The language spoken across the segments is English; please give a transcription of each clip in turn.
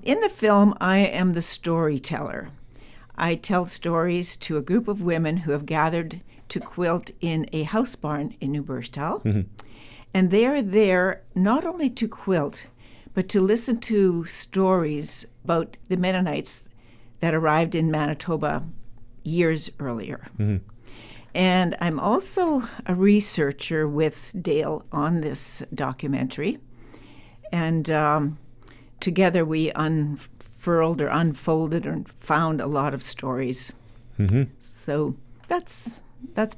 In the film, I am the storyteller. I tell stories to a group of women who have gathered to quilt in a house barn in New Burstall. And they are there not only to quilt, but to listen to stories about the Mennonites that arrived in Manitoba years earlier. And I'm also a researcher with Dale on this documentary. And together we unfolded or found a lot of stories. So that's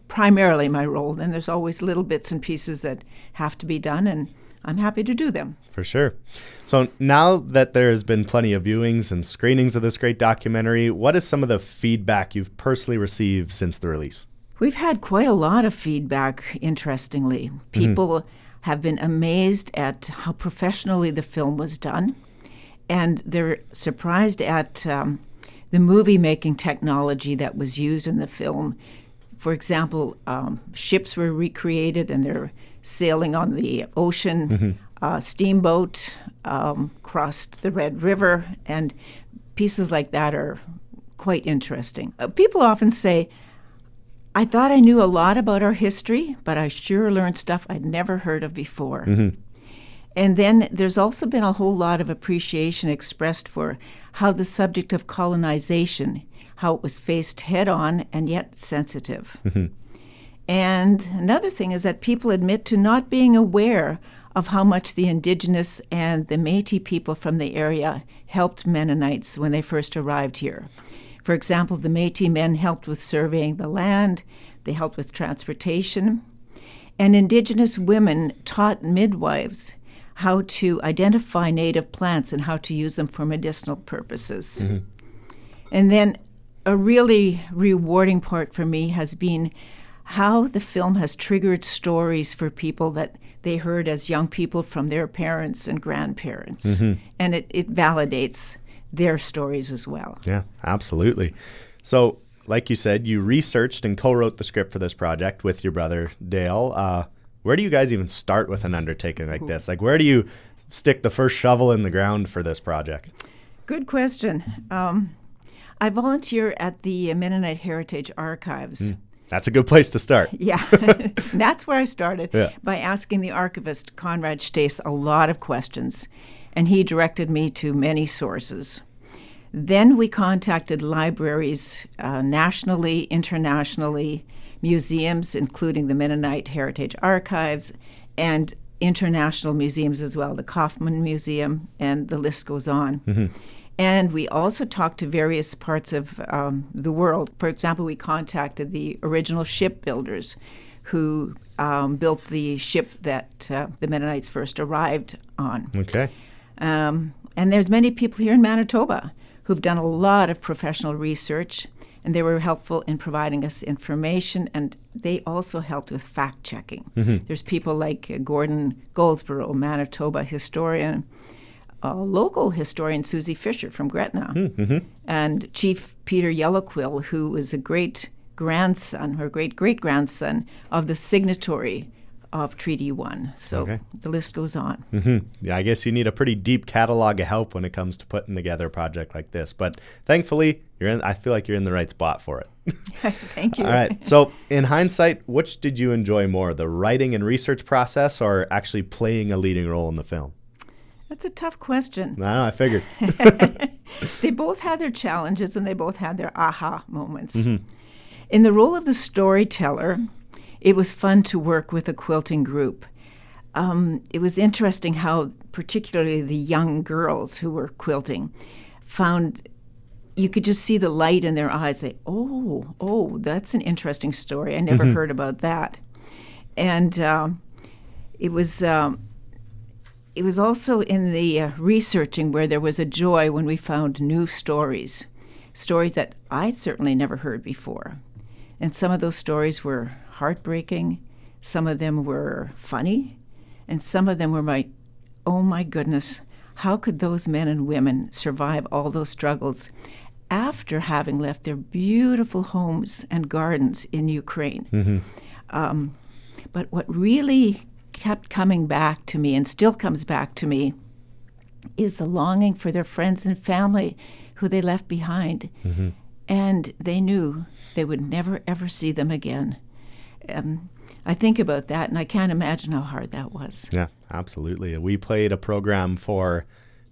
primarily my role. Then there's always little bits and pieces that have to be done, and I'm happy to do them. For sure. So now that there has been plenty of viewings and screenings of this great documentary, what is some of the feedback you've personally received since the release? We've had quite a lot of feedback, interestingly. People have been amazed at how professionally the film was done, and they're surprised at the movie-making technology that was used in the film. For example, ships were recreated and they're sailing on the ocean. Steamboat crossed the Red River, and pieces like that are quite interesting. People often say, I thought I knew a lot about our history, but I sure learned stuff I'd never heard of before. And then there's also been a whole lot of appreciation expressed for how the subject of colonization, how it was faced head-on and yet sensitive. And another thing is that people admit to not being aware of how much the Indigenous and the Métis people from the area helped Mennonites when they first arrived here. For example, the Métis men helped with surveying the land, they helped with transportation, and Indigenous women taught midwives how to identify native plants and how to use them for medicinal purposes. And then a really rewarding part for me has been how the film has triggered stories for people that they heard as young people from their parents and grandparents. And it validates their stories as well. Yeah, absolutely. So, like you said, you researched and co-wrote the script for this project with your brother, Dale. Where do you guys even start with an undertaking like this? Like, where do you stick the first shovel in the ground for this project? Good question. I volunteer at the Mennonite Heritage Archives. That's a good place to start. Yeah, that's where I started, by asking the archivist, Conrad Stace, a lot of questions, and he directed me to many sources. Then we contacted libraries nationally, internationally, museums, including the Mennonite Heritage Archives, and international museums as well, the Kaufman Museum, and the list goes on. And we also talked to various parts of the world. For example, we contacted the original shipbuilders who built the ship that the Mennonites first arrived on. Okay. And there's many people here in Manitoba who've done a lot of professional research, and they were helpful in providing us information, and they also helped with fact-checking. There's people like Gordon Goldsborough, Manitoba historian, local historian Susie Fisher from Gretna, and Chief Peter Yellowquill, who was a great-grandson or great-great-grandson of the signatory of Treaty 1. So the list goes on. Yeah, I guess you need a pretty deep catalog of help when it comes to putting together a project like this. But thankfully, I feel like you're in the right spot for it. Thank you. All right. So in hindsight, which did you enjoy more, the writing and research process or actually playing a leading role in the film? That's a tough question. I know, I figured. They both had their challenges and they both had their aha moments. In the role of the storyteller, it was fun to work with a quilting group. It was interesting how particularly the young girls who were quilting found, you could just see the light in their eyes, say, oh, that's an interesting story. I never heard about that. And it was also in the researching where there was a joy when we found new stories that I certainly never heard before. And some of those stories were heartbreaking, some of them were funny, and some of them were like, oh my goodness, how could those men and women survive all those struggles after having left their beautiful homes and gardens in Ukraine? But what really kept coming back to me and still comes back to me is the longing for their friends and family who they left behind. And they knew they would never, ever see them again. I think about that, and I can't imagine how hard that was. Yeah, absolutely. We played a program for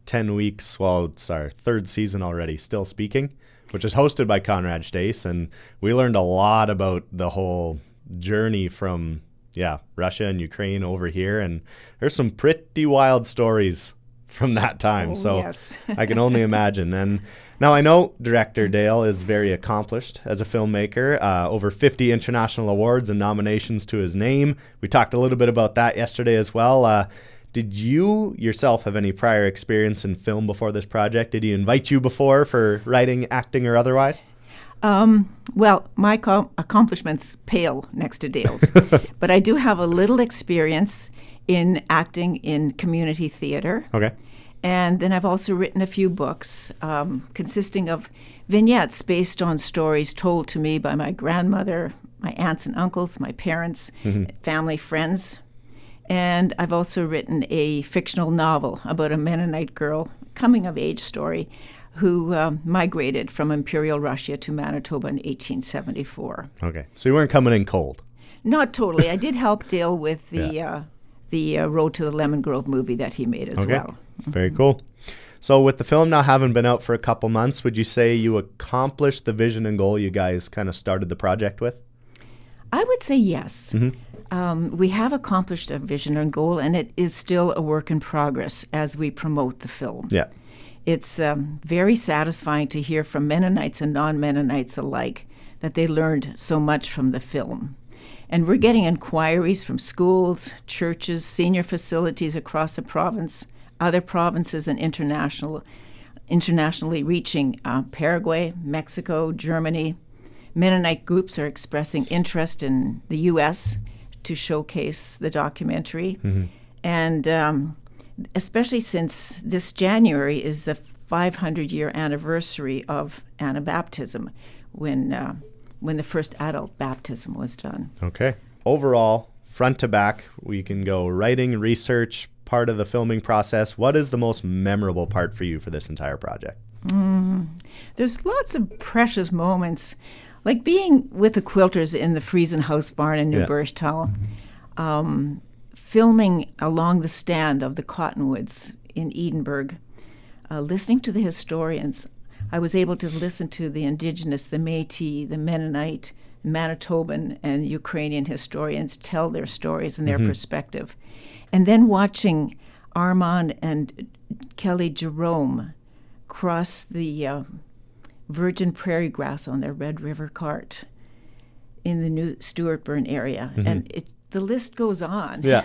10 weeks. Well, it's our third season already, Still Speaking, which is hosted by Conrad Stace. And we learned a lot about the whole journey from, Russia and Ukraine over here. And there's some pretty wild stories from that time. Yes. I can only imagine. And now I know Director Dale is very accomplished as a filmmaker, over 50 international awards and nominations to his name. We talked a little bit about that yesterday as well. Did you yourself have any prior experience in film before this project? Did he invite you before for writing, acting, or otherwise? Well, my accomplishments pale next to Dale's. But I do have a little experience in acting in community theater. Okay. And then I've also written a few books consisting of vignettes based on stories told to me by my grandmother, my aunts and uncles, my parents, family, friends. And I've also written a fictional novel about a Mennonite girl, coming-of-age story, who migrated from Imperial Russia to Manitoba in 1874. Okay. So you weren't coming in cold? Not totally. I did help Dale with the Road to the Lemon Grove movie that he made as well. Very cool. So with the film now having been out for a couple months, would you say you accomplished the vision and goal you guys kind of started the project with? I would say yes. We have accomplished a vision and goal, and it is still a work in progress as we promote the film. Yeah. It's very satisfying to hear from Mennonites and non-Mennonites alike that they learned so much from the film. And we're getting inquiries from schools, churches, senior facilities across the province, other provinces, and internationally reaching Paraguay, Mexico, Germany. Mennonite groups are expressing interest in the U.S. to showcase the documentary. And especially since this January is the 500-year anniversary of Anabaptism, when the first adult baptism was done. Okay. Overall, front to back, we can go writing, research, part of the filming process. What is the most memorable part for you for this entire project? There's lots of precious moments, like being with the quilters in the Friesen House barn in New Birchtal, filming along the stand of the Cottonwoods in Edinburgh, listening to the historians. I was able to listen to the Indigenous, the Métis, the Mennonite, Manitoban, and Ukrainian historians tell their stories and their perspective. And then watching Armand and Kelly Jerome cross the virgin prairie grass on their Red River cart in the New Stewartburn area. And the list goes on. Yeah.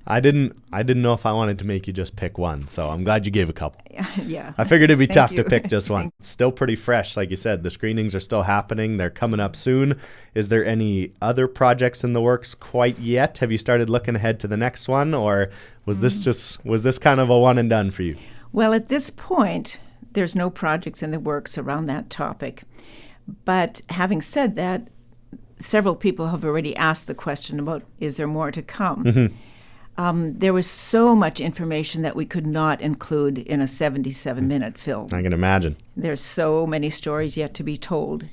I didn't know if I wanted to make you just pick one, so I'm glad you gave a couple. Yeah. I figured it'd be tough to pick just one. It's still pretty fresh, like you said. The screenings are still happening. They're coming up soon. Is there any other projects in the works quite yet? Have you started looking ahead to the next one, or was this kind of a one and done for you? Well, at this point, there's no projects in the works around that topic. But having said that, several people have already asked the question about, is there more to come? There was so much information that we could not include in a 77-minute film. I can imagine. There's so many stories yet to be told.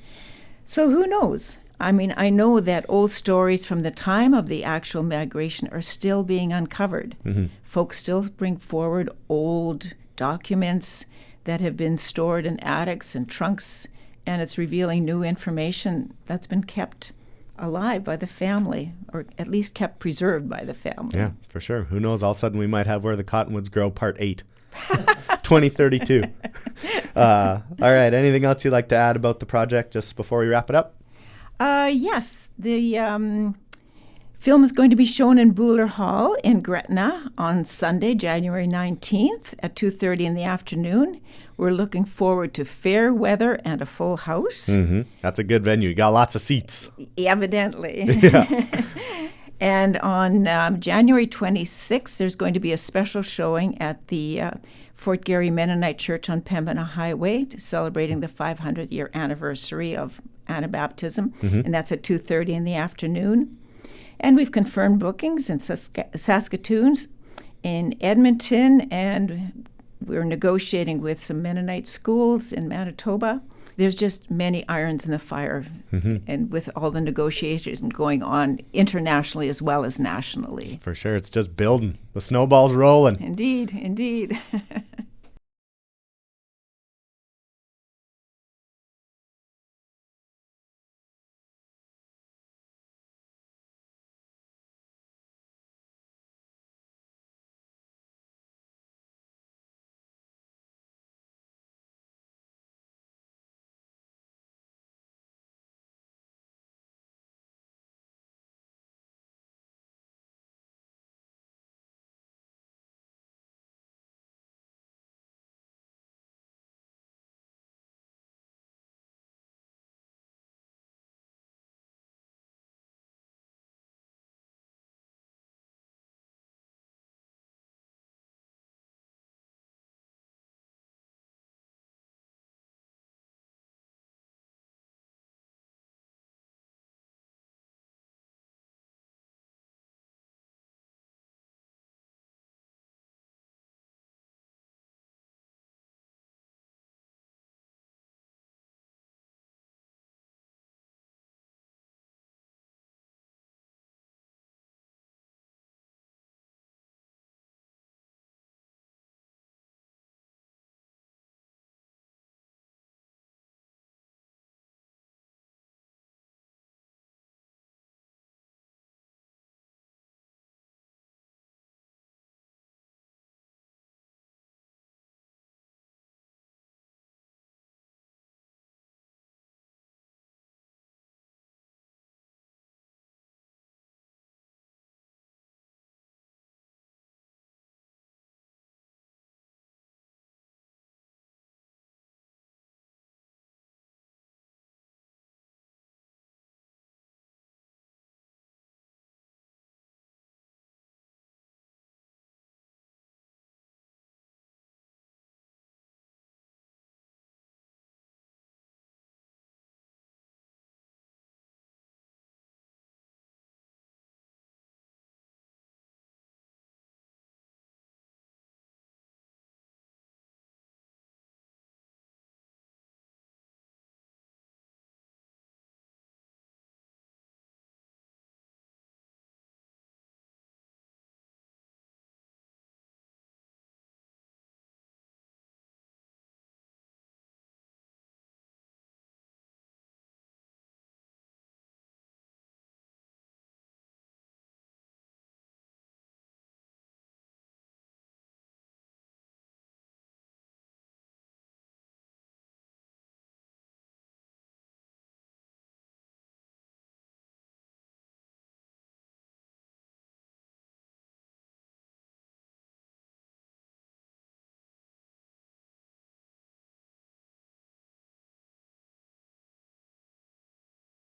So who knows? I mean, I know that old stories from the time of the actual migration are still being uncovered. Folks still bring forward old documents that have been stored in attics and trunks, and it's revealing new information that's been kept alive by the family, or at least kept preserved by the family. Yeah, for sure. Who knows? All of a sudden we might have Where the Cottonwoods Grow Part 8, 2032. All right. Anything else you'd like to add about the project just before we wrap it up? Yes. The film is going to be shown in Buller Hall in Gretna on Sunday, January 19th at 2:30 in the afternoon. We're looking forward to fair weather and a full house. That's a good venue. You got lots of seats. Evidently. Yeah. And on January 26th, there's going to be a special showing at the Fort Garry Mennonite Church on Pembina Highway, celebrating the 500-year anniversary of Anabaptism, and that's at 2:30 in the afternoon. And we've confirmed bookings in Saskatoon, in Edmonton, and We're negotiating with some Mennonite schools in Manitoba. There's just many irons in the fire, and with all the negotiations going on internationally as well as nationally. For sure. It's just building. The snowball's rolling. Indeed, indeed.